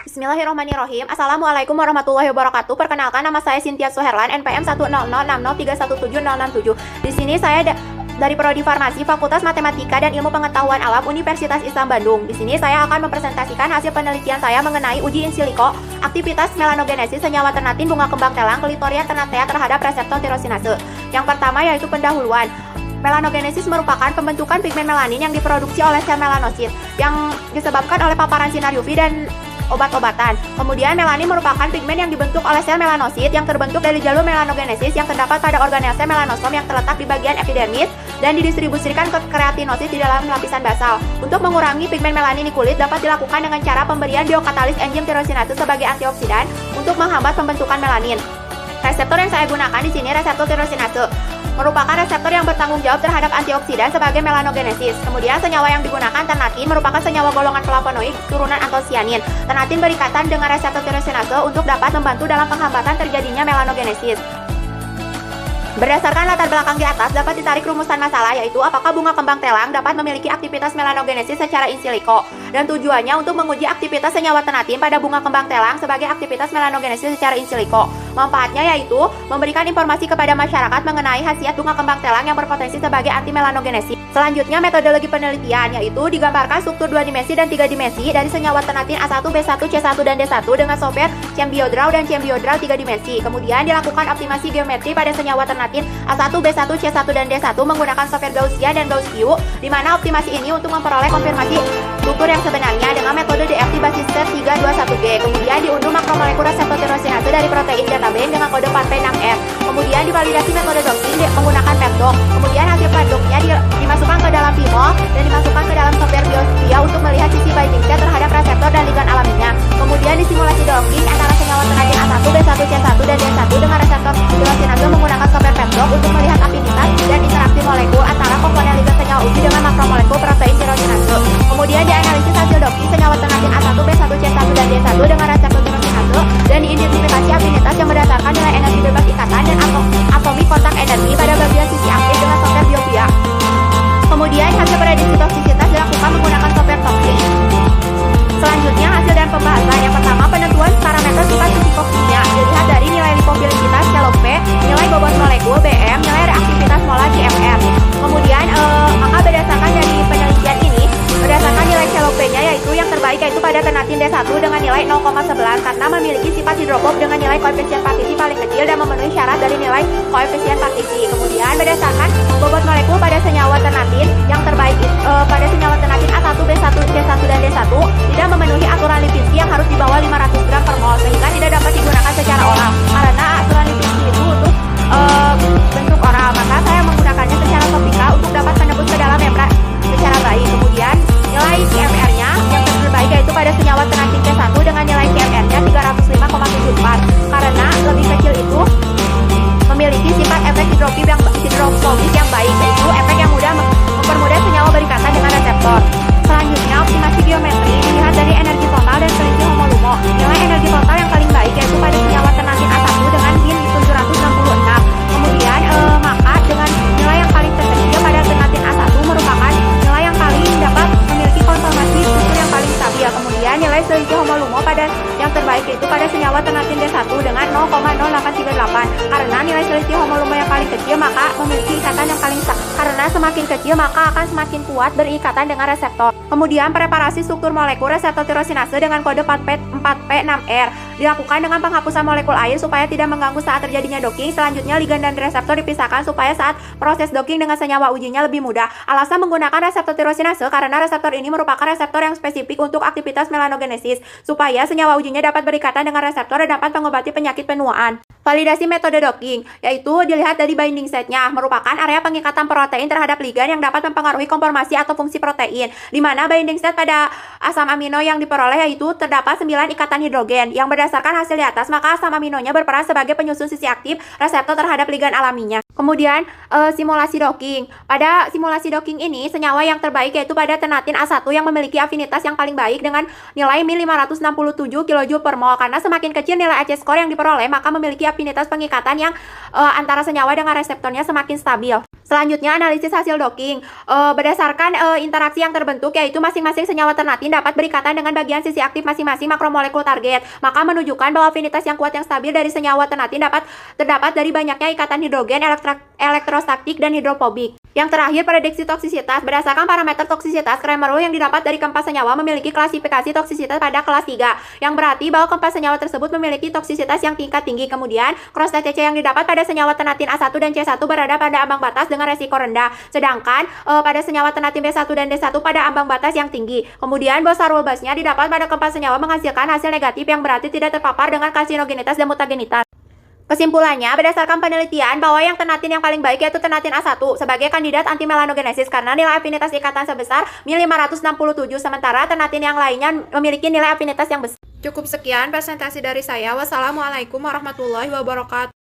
Bismillahirrahmanirrahim. Assalamualaikum warahmatullahi wabarakatuh. Perkenalkan, nama saya Cynthia Suherlan, NPM 10060603177. Di sini saya dari Prodi Farmasi, Fakultas Matematika dan Ilmu Pengetahuan Alam, Universitas Islam Bandung. Di sini saya akan mempresentasikan hasil penelitian saya mengenai uji in silico aktivitas melanogenesis senyawa ternatin bunga kembang telang Clitoria ternatea terhadap reseptor tirosinase. Yang pertama yaitu pendahuluan. Melanogenesis merupakan pembentukan pigmen melanin yang diproduksi oleh sel melanosit yang disebabkan oleh paparan sinar UV dan obat-obatan. Kemudian melanin merupakan pigmen yang dibentuk oleh sel melanosit yang terbentuk dari jalur melanogenesis yang terdapat pada organel sel melanosom yang terletak di bagian epidermis dan didistribusikan ke keratinosit di dalam lapisan basal. Untuk mengurangi pigmen melanin di kulit dapat dilakukan dengan cara pemberian biokatalis enzim tirosinase sebagai antioksidan untuk menghambat pembentukan melanin. Reseptor yang saya gunakan di sini reseptor tirosinase merupakan reseptor yang bertanggung jawab terhadap antioksidan sebagai melanogenesis. Kemudian senyawa yang digunakan ternatin merupakan senyawa golongan flavonoid turunan antosianin. Ternatin berikatan dengan reseptor tirosinase untuk dapat membantu dalam penghambatan terjadinya melanogenesis. Berdasarkan latar belakang di atas dapat ditarik rumusan masalah, yaitu apakah bunga kembang telang dapat memiliki aktivitas melanogenesis secara in silico, dan tujuannya untuk menguji aktivitas senyawa ternatin pada bunga kembang telang sebagai aktivitas melanogenesis secara in silico. Manfaatnya yaitu memberikan informasi kepada masyarakat mengenai khasiat bunga kembang telang yang berpotensi sebagai anti melanogenesis. Selanjutnya metodologi penelitian, yaitu digambarkan struktur 2 dimensi dan 3 dimensi dari senyawa ternatin A1, B1, C1, dan D1 dengan software ChemBioDraw dan ChemBioDraw 3 dimensi. Kemudian dilakukan optimasi geometri pada senyawa ternatin A1, B1, C1, dan D1 menggunakan software Gaussian dan Gauss-View, di mana optimasi ini untuk memperoleh konfirmasi struktur yang sebenarnya dengan metode DFT basis set 321G. Kemudian diunduh makromolekul reseptor tirosinase dari protein database dengan kode PARP6R. Kemudian divalidasi metode docking menggunakan PepDoc. Kemudian hasil PepDoc-nya dimasukkan ke dalam Vimeo dan dimasukkan ke dalam software Biospia untuk melihat sisi binding set terhadap reseptor dan ligan alaminya. Kemudian disimulasi docking antara senyawa ternatin A1, B1, C1, dan D1 dengan reseptor tirosinase menggunakan software PepDoc untuk melihat afinitas dan interaksi molekul antara komponen ligan senyawa uji dengan makromolekul protein tirosinase. Kemudian dianalisis hasil docking senyawa ternatin A1, B1, C1, dan D1 dengan reseptor tirosinase dan diidentifikasi afinitas yang berdasarkan nilai energi bebas ikatan dan atomic kontak energi pada bagian sisi aktif dengan software Biopia. Kemudian hasil prediksi toksisitas dilakukan menggunakan software Toxin. Selanjutnya hasil dan pembahasan. Yang pertama, penentuan parameter sifat fisikokimia dilihat dari nilai lipofilisitas shallow P, nilai bobot molekul BM, nilai reaktivitas molar GMR. Kemudian maka berdasarkan dari penelitian ini, berdasarkan nilai shallow P-nya yaitu yang terbaik yaitu pada ternatin D1 dengan nilai 0,11 karena memiliki sifat hidrofob dengan nilai koefisien partisi paling kecil dan memenuhi syarat dari nilai koefisien partisi. Kemudian berdasarkan bobot molekul pada senyawa ternatin yang terbaik pada senyawa ternatin A1, B1, C1, dan D1 tidak memenuhi aturan Lipinski yang harus di bawah 500 gram per mol sehingga tidak dapat digunakan secara oral karena aturan Lipinski itu untuk bentuk oral, maka saya menggunakannya secara topikal untuk dapat menembus ke dalam membran secara baik. Kemudian nilai CMR-nya yang terbaik yaitu pada senyawa ternatin C1 dengan nilai CMR-nya 305,74 karena lebih kecil itu memiliki sifat efek hidrofobik yang baik, yaitu efek yang mudah mempermudah senyawa berikatan dengan reseptor. Selanjutnya optimasi geometri dilihat dari energi total dan selisih homolumo. Nilai energi total yang paling baik yaitu pada senyawa ternatin A1 dengan min 766. Kemudian maka dengan nilai yang paling terkecil pada ternatin A1 merupakan nilai yang paling dapat memiliki konformasi struktur yang paling stabil. Kemudian nilai selisih homolumo pada yang terbaik yaitu pada senyawa ternatin D1 dengan 0,0838 karena nilai selisih homolumo yang paling kecil maka memiliki ikatan yang paling karena semakin kecil maka akan semakin kuat berikatan dengan reseptor. Kemudian preparasi struktur molekul reseptor tirosinase dengan kode 4P6R dilakukan dengan penghapusan molekul air supaya tidak mengganggu saat terjadinya docking. Selanjutnya ligan dan reseptor dipisahkan supaya saat proses docking dengan senyawa ujinya lebih mudah. Alasan menggunakan reseptor tirosinase karena reseptor ini merupakan reseptor yang spesifik untuk aktivitas melanogenesis supaya senyawa ujinya dapat berikatan dengan reseptor dan dapat mengobati penyakit penuaan. Validasi metode docking yaitu dilihat dari binding setnya merupakan area pengikatan protein terhadap ligan yang dapat mempengaruhi konformasi atau fungsi protein, di mana binding set pada asam amino yang diperoleh yaitu terdapat 9 ikatan hidrogen. Yang berdasarkan hasil di atas maka asam aminonya berperan sebagai penyusun sisi aktif reseptor terhadap ligan alaminya. Kemudian simulasi docking. Pada simulasi docking ini, senyawa yang terbaik yaitu pada tenatin A1 yang memiliki afinitas yang paling baik dengan nilai Mi 567 kJ per mol. Karena semakin kecil nilai AC score yang diperoleh, maka memiliki afinitas pengikatan yang antara senyawa dengan reseptornya semakin stabil. Selanjutnya, analisis hasil docking. Berdasarkan interaksi yang terbentuk, yaitu masing-masing senyawa ternatin dapat berikatan dengan bagian sisi aktif masing-masing makromolekul target, maka menunjukkan bahwa afinitas yang kuat yang stabil dari senyawa ternatin terdapat dari banyaknya ikatan hidrogen, elektrostatik, dan hidrofobik. Yang terakhir, prediksi toksisitas. Berdasarkan parameter toksisitas, Kramer rule yang didapat dari keempat senyawa memiliki klasifikasi toksisitas pada kelas 3, yang berarti bahwa keempat senyawa tersebut memiliki toksisitas yang tingkat tinggi. Kemudian, cross TCC yang didapat pada senyawa tenatin A1 dan C1 berada pada ambang batas dengan resiko rendah, sedangkan pada senyawa tenatin B1 dan D1 pada ambang batas yang tinggi. Kemudian, Bossar rule basnya didapat pada keempat senyawa menghasilkan hasil negatif yang berarti tidak terpapar dengan karsinogenitas dan mutagenitas. Kesimpulannya, berdasarkan penelitian bahwa yang tenatin yang paling baik yaitu tenatin A1 sebagai kandidat anti-melanogenesis karena nilai afinitas ikatan sebesar Mi 567, sementara tenatin yang lainnya memiliki nilai afinitas yang besar. Cukup sekian presentasi dari saya. Wassalamualaikum warahmatullahi wabarakatuh.